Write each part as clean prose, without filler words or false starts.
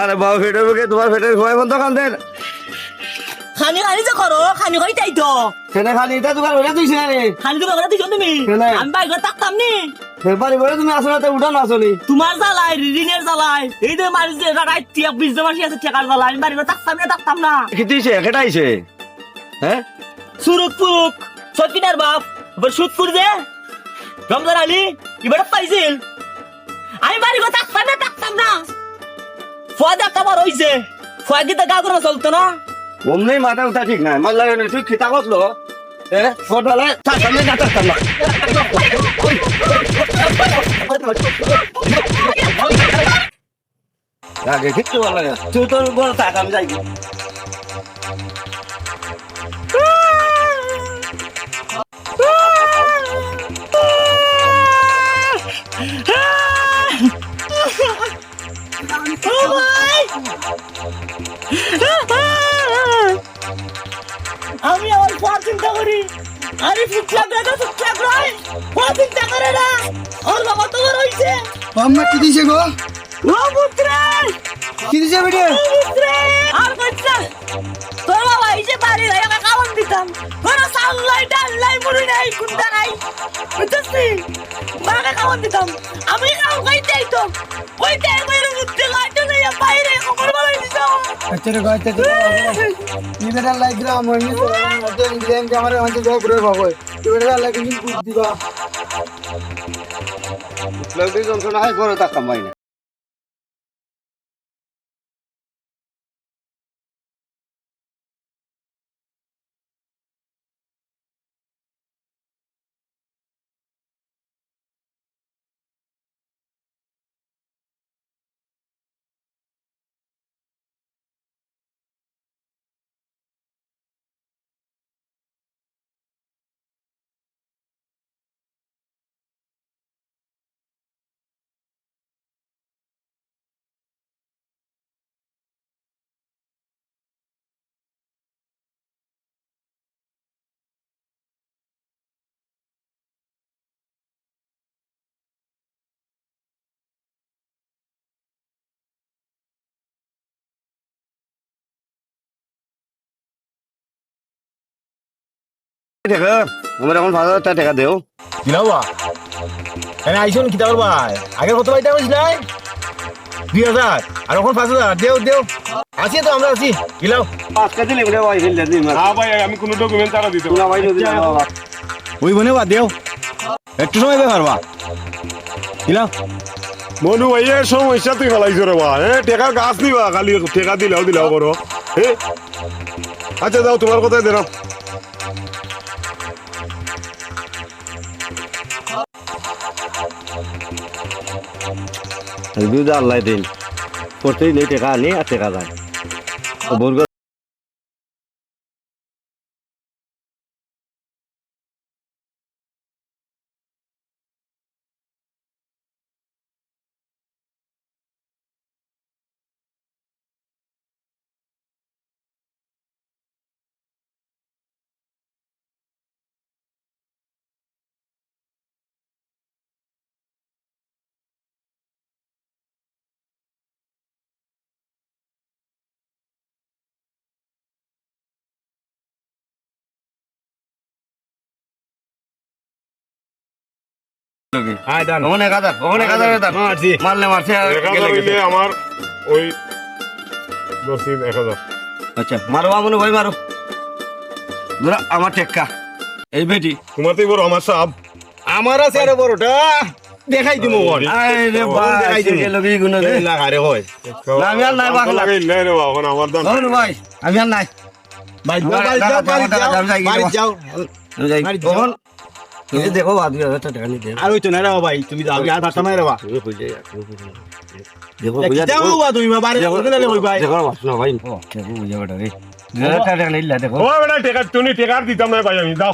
আরে বাবা ফেটের বুকে তোমার ফেটের খোয়াই বন্ধ খান দেন খানি খানি যে করো খানি খাই তাই তো সেটা খালি এটা তোমার ওটা তুই রে খানি তো করে দিছো তুমি আমি বাইরে থাকতাম নি বাড়ি বলে তুমি আসলে তো উঠানো আসলে তোমার জ্বালাই ঋণের জ্বালাই এই যে মানুষ যে জায়গায় টিয়া 20 মাসি আছে ঠেকার জ্বালাই আমি বাড়ি থাকতাম না কি দিছে কেটাইছে হ্যাঁ সুরুক ফুরুক সকিনার বাপ এবার সুদপুর যে রমজান আলী এবার পাইছিল আমি বাড়ি থাকতাম না ফয় দেখা বার হইছে ফয় গিয়ে গা করে চলতো না অমনি মাথা উঠা ঠিক নাই মাল লাগে তুই খিতা করলো ছোটবেলায় থাকতাম না থাকতাম না আগে কিচ্ছু ভালো লাগে তুই তোর বড় থাক আমি যাই আমি আমার পর চিন্তা করি আমি ফুটলাম চিন্তা করে না ওর বাবা তো বড় হইছে আম্মা কি দিছে গো ও পুত্রে কি দিছে বেটে আর কইছে তোর বাবা এসে বাড়ি রে আমাকে খাওয়ান দিতাম কোন সাল্লাই ডাল্লাই মুড়ি নাই কুন্তা নাই বুঝছিস বাবা খাওয়ান দিতাম আমি খাও খাইতেই তো কইতে মেরে মুখে লাইট নেই বাইরে খবর বলাই দিতাম আচ্ছা রে গাইতে নি বেটা লাইক রা আমি নি তো মতে ইন্ডিয়ান ক্যামেরা মতে জব করে বাবা তুই বেটা লাইক নি কুদ দিবা লাগবে যন্ত্রণা হয় ঘরে থাকতাম ভাই না টাকা আমার এখন 5,000 টাকা দেও কিলাবা এনে আইসন কিতা করবা আগে কত পাইতে কইছিলাই 2000 আর এখন 5000 দেও আছি তো আমরা আছি কিলাও 5 কেজি লেবরে ভাই ফেল দিই হ্যাঁ ভাই আমি কোনো ডকুমেন্ট তারা দিতে না ভাই যদি বাবা ওই বনে বা দেও একটু সময় বে পারবা কিলাও মনু ভাই এর সমস্যা তুই ফলাইছ রে বা টাকা গাছ নিবা খালি টাকা দিলাও করো আচ্ছা যাও তোমার কথাই দেন দুধ আল্লাহ দিন করতেই নেই টাকা আনি আর টাকা যায় বর্গ হ্যাঁ ডান ওখানে কাদার মারলে মারছে আমার ওই রসিদ 1000 আচ্ছা মারো আমনে ভাই মারো ধরা আমার টেক্কা এই বেটি তোমার তো বড় আমার সাহেব আমার আছে আরে বড়টা দেখাই দিমু ওন আরে ভাই গেল কি গুণ রে লাগারে হয় না আমি আর নাই বাকলা লাগাই নাই রে বাবা এখন আমার দান ধরুন ভাই আমি আর নাই বাড়ি যাও যাই তখন তুমি দেখো বাদ দিয়ে টাকা নিতে আর ওই তো না রে ভাই তুমি যাও আর ভাষা নাই রে বা দেখো যাও বা তুমি বাড়ি গেলে কই ভাই দেখো বাস না ভাই দেখো বুঝা বেটা রে টাকা নিলা দেখো ও বেটা টাকা তুমি টাকা দিতাম না ভাই আমি দাও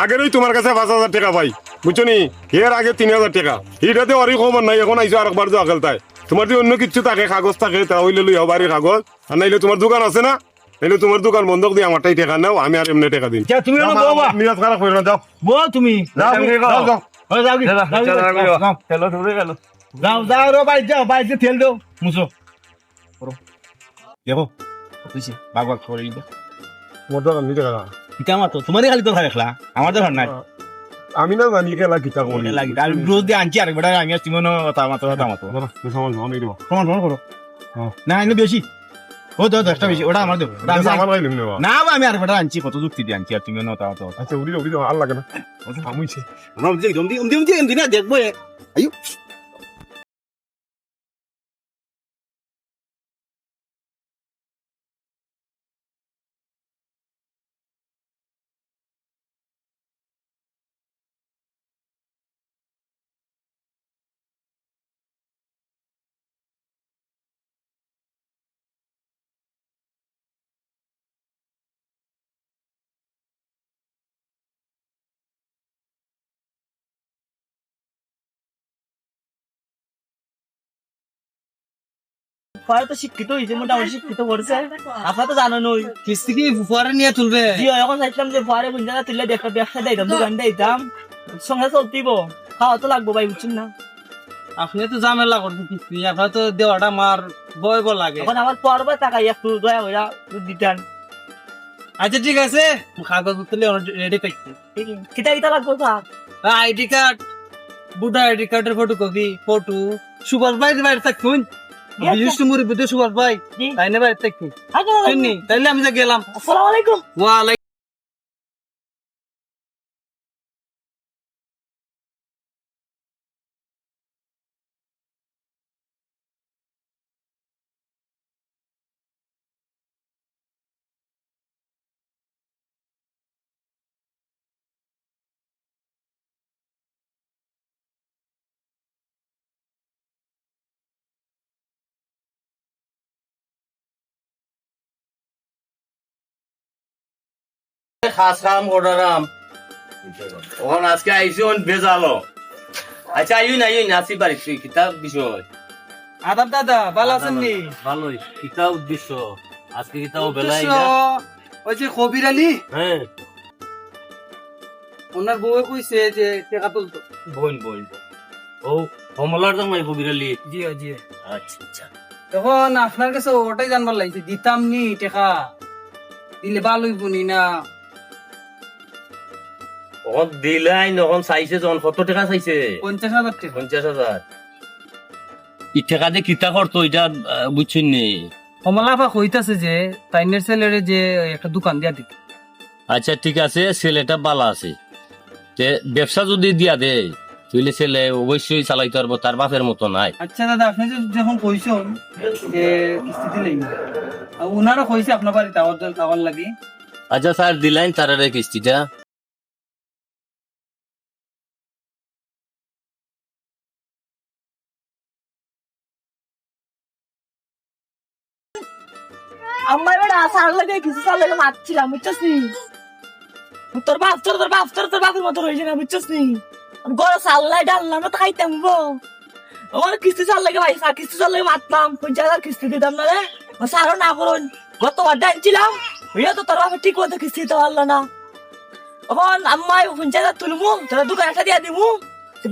আগেরই তোমার কাছে 5000 টাকা ভাই বুঝছো নি এর আগে 3000 টাকা এটাতে অরি খবর নাই এখন আইছো আরেকবার যাও খেলতাই তোমার যদি অন্য কিছু থাকে কাগজ থাকে তা হইলে লই বাড়ির কাগজ আর নাইলে তোমার দোকান আছে না নাইলে তোমার দোকান বন্ধক দিয়ে আমারটাই টাকা নাও আমি আর এমনি টাকা দিন তুমি নিরাজ খারাপ হইল না যাও তুমি চলো তুমি গেল যাও রে বাড়ি যাও বাড়িতে তেল দাও মুছো দেখো বুঝছি বাগ বাগ করে দিবে তোমার দরকার নেই টাকা কিতা আমার তো তোমারই খালি দরকার দেখলা আমার দরকার নাই আমি না জানি খেলা কিতা করি লাগি আর রোজ দিয়ে আনছি আর বেটা আমি আর তিমনো কথা মাতো সমাজ ভালো দিব প্রমাণ করো না এনে বেশি ও তো একটা বেশি ওটা আমার দেবো আমার গাইলাম নেবা না আমি আর বেটা আনছি কত যুক্তি দিয়ে আনছি আর তুমি নতা তো আচ্ছা উড়ি আর লাগে না আমিছে আমি না দেখবো আয়ু পরে তো শিক্ষিত হয়েছে মোটামুটি শিক্ষিত করছে আপনার তো জানো নই কিস্তি কি পরে নিয়ে তুলবে জি এখন চাইছিলাম যে পরে কোন জায়গা তুললে একটা ব্যবসা দিতাম দোকান দিতাম সঙ্গে চলতেইব খাওয়া তো লাগবো ভাই বুঝছেন না আপনি তো ঝামেলা করছেন কিস্তি আপনার তো দেওয়াটা মার বয় লাগে এখন আমার পর্বে টাকাই একটু দয়া হইয়া দিতেন আচ্ছা ঠিক আছে কাগজ তুলে রেডি করছি কিতা কিতা লাগবো sir ID card Buddha ID কার্ডের ফটো সুভাষ ভাই বাইরে থাকুন বিশেষ মুড়ি বুদ্ধ সুভাষ ভাই জি। তাই না বাইরে থাকুন শুননি তাইলে আমি যা গেলাম আসসালামু আলাইকুম ওয়ালাইকুম খাস কাম করারাম ওখান আজকে আইসুন বেজালো আচ্ছা আইন আসি পারি কিতাব বিষয় আদাব দাদা ভালো আছেন নি ভালোই কিতাব উদ্দেশ্য আজকে কিতাব বেলায় ওই যে কবির আলী হ্যাঁ ওনার বউ কইছে যে টাকা তুলতো বোন ও কমলার জামাই কবিরালি জি জি আচ্ছা আচ্ছা তখন আপনার কাছে ওটাই জানবার লাগছে দিতাম নি টাকা দিলে ভালোই বুনি না ওখান দিলাই নখন চাইছে যখন কত টাকা চাইছে 50,000 টাকা 50,000 ই টাকা দিয়ে কিতা করতো এটা বুঝছেন নি কমলাফা কইতাছে যে তাইনের ছেলেরে যে একটা দোকান দিয়া দিত আচ্ছা ঠিক আছে ছেলেটা ভালো আছে তে ব্যবসা যদি দিয়া দে তাহলে ছেলে অবশ্যই চালাইতে পারবো তার বাপের মতো নাই আচ্ছা দাদা আপনি যখন কইছেন যে কিস্তি দিলেই ওনারও কইছে আপনার বাড়িতে আওয়ার লাগি আচ্ছা স্যার দিলাইন তারারে কিস্তিটা আমার বেটা সার লাগে কিছু সার লাগে মারছিলাম বুঝছিস নি তোর বাপের মতো রয়েছে না বুঝছিস নি গড় সাল্লাই ডাললাম না তো খাইতাম গো আমার কিস্তি চাল লাগে ভাই কিস্তি চাল লাগে মারতাম 50,000 কিস্তি দিতাম না রে সারও না করুন গতবার ডানছিলাম হইয়া তো তোর বাপে ঠিক মতো কিস্তি দিতে পারলো না এখন আম্মাই 50,000 তুলবো তোরা দোকান একটা দিয়ে দিবো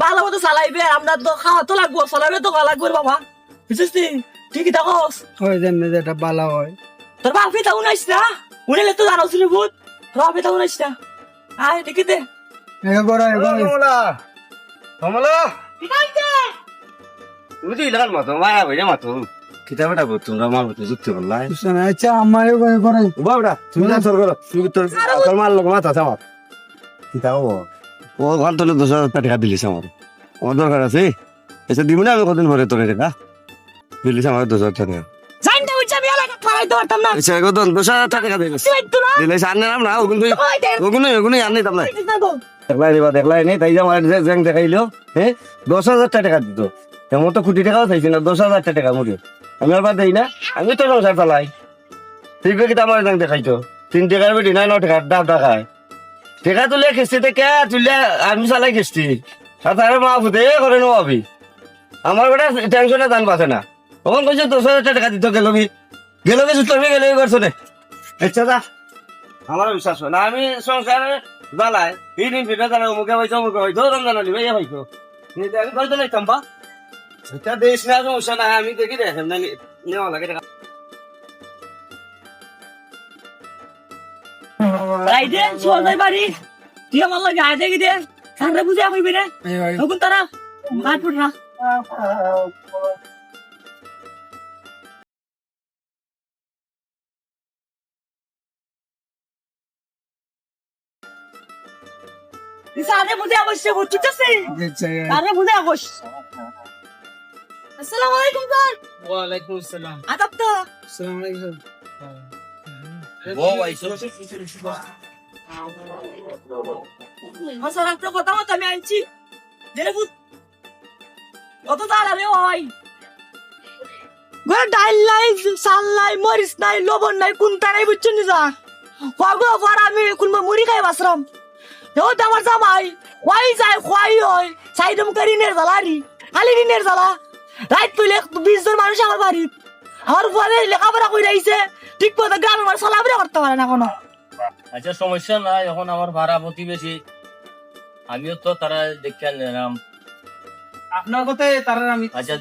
ভালো মতো চালাইবে আমরা তো খাওয়া তো লাগবো চালাইবে তো খাওয়া লাগবে বাবা বুঝছিস নি ঠিকই থাকস ওই দেন যেটা বালা হয় তোর বাপে তাও নাইস না উনি তো জানো ছিল ভূত তোর বাপে তাও নাইস না আয় দেখি দে কমলা তুমি তো ইলাকার মতো মায়া ভাই মাতো কিতাবটা তোমরা মার মতো যুক্তি করলাই আচ্ছা আমারও করে বাবড়া তুমি না তোর করো তুমি তোর মার লোক মাথা চাওয়া কিতাব ও ঘর তোলে 10,000 টাকা দিলিস আমার আমার দরকার আছে এসে দিবি না আমি কদিন পরে তোর টাকা দিলিস আমার 10,000 টাকা জানতে হচ্ছে আমি এলাকা খাওয়াই দরতাম না এসে কত 10,000 টাকা দিলিস তুই তো না দিলিস আর নাম না ওগুলো আর নেই তামলাই তুই না গো দেখলাই নেই তাই যে আমার জ্যাং দেখাইলো হ্যাঁ 10,000 টাকা দিত তেমন তো কোটি টাকাও চাইছি না 10,000 টাকা মুড়ি আমি আর বাদ দেই না আমি তো সংসার চালাই ঠিক কি আমার জ্যাং দেখাইতো 3 টাকার বেটি না 9 টাকার দাম টাকায় টাকা তুলে কিস্তিতে কে তুলে আমি চালাই কিস্তি আর তার মা ফুটে করে নো আবি আমার বেটা টেনশনে দান পাচ্ছে না তখন কইছে 10,000 টাকা দিত গেলবি তুমি গেলবি করছো নে আচ্ছা দা আমার বিশ্বাস হয় না আমি সংসারে জ্বালাই এই দিন ভিডিও জানা মুখে হয়তো রমজান আলী ভাইয়া হয়তো আমি হয়তো নাই তাম্বা সেটা দেশ না সমস্যা না আমি দেখি দেখেন না নেওয়া লাগে টাকা রাইডে চলে বাড়ি তুই আমার লাগে আয় দেখি দে সারা বুঝে কইবি রে এখন তারা মার পড় না সারা বুঝে অবশ্যই হচ্ছে সারা বুঝে অবশ্য আসসালামু আলাইকুম স্যার ওয়ালাইকুম আসসালাম আদাব তো আসসালামু আলাইকুম স্যার আপনার কথা মতো আমি আনছি দেখুন কত তাড়া রে ভাই গো ডাল নাই সাল নাই মরিচ নাই লবণ নাই কোনটা নাই বুঝছেন যা পাগো পর আমি কোন মুড়ি খাই বাসরাম ও তো আমার জামাই ওই যায় খোয়াই হয় সাইডম করি নের জ্বালারি খালি নের জ্বালা রাত তুইলে 20 জন মানুষ আমার বাড়ি আমার পরে লেখাপড়া করে আইছে ঠিক মতো গ্রামে আমার চলাফেরা করতে পারে না কোনো আচ্ছা সমস্যা নাই, এখন আমার ভাড়া প্রতিবেশী, আমিও তো তারা দেখে নিলাম। আপনার কথায় তারা আমি আচ্ছা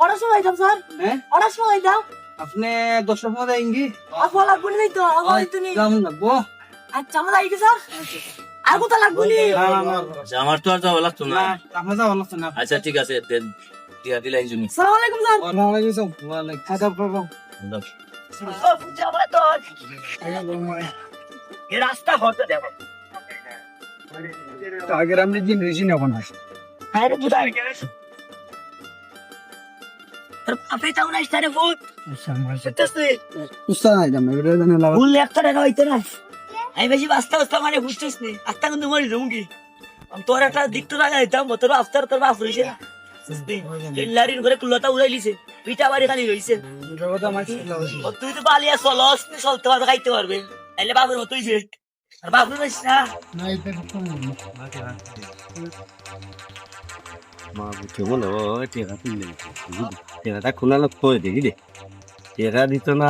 অনেক সময় যাম স্যার হ্যাঁ অনেক সময় যাও আপনি 10 টাকা মতো আইঙ্গি আপা লাগবে না তো আপা তো নেই দাম লাগবো আচ্ছা আমরা আইগে স্যার আর কত লাগবে নি আচ্ছা, আমার তো আর যাওয়া লাগতো না। আপনার যা ভালো না আচ্ছা ঠিক আছে, দিয়া দিলাই জমি। আসসালামু আলাইকুম স্যার ওয়ালাইকুম আসসালাম ওয়ালাইকুম আদাব বাবা যাবা তো এই রাস্তা হতে দেব আগে আমি দিন রেজি না কোন আরে বুঝাই গেছ তোর আপে তাও না স্টারে ফুট সেটাছে উস্তাদ নাই দাম এবারে জানা লাগা ভুল 1 টাকা হইতো না আমি বেশি বাস্তা মানে বুঝছিস নি আস্তা কিন্তু মরি যাউঙ্গি আমি তোর একটা দিকটো লাগা দিতাম তোর আফতার তোর বাপ হইছে লারির ঘরে কুলতা উড়াইলিছে পিটা বাড়ি খালি হইছে কথা মাছ তুই তো বালিয়া চলস চলতে পারবে খাইতে পারবে এলে বাবুর মতোই যে আর বাবুর বেশ না না এটা মা বুঝে মনে হয় টেকা তুললে টেকাটা খোলা না করে দেখি দে টেকা দিত না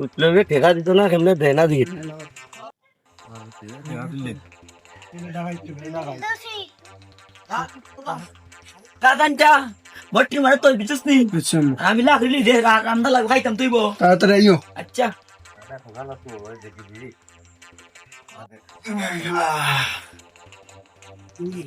উঠলে টেকা দিত না কেমনে দেয় না দিয়ে কাদানটা বট্টি মারে তুই বিচস নি আমি লাখলি দে রান্দা লাগ খাইতাম তুইবো তাড়াতাড়ি আইও আচ্ছা দেখি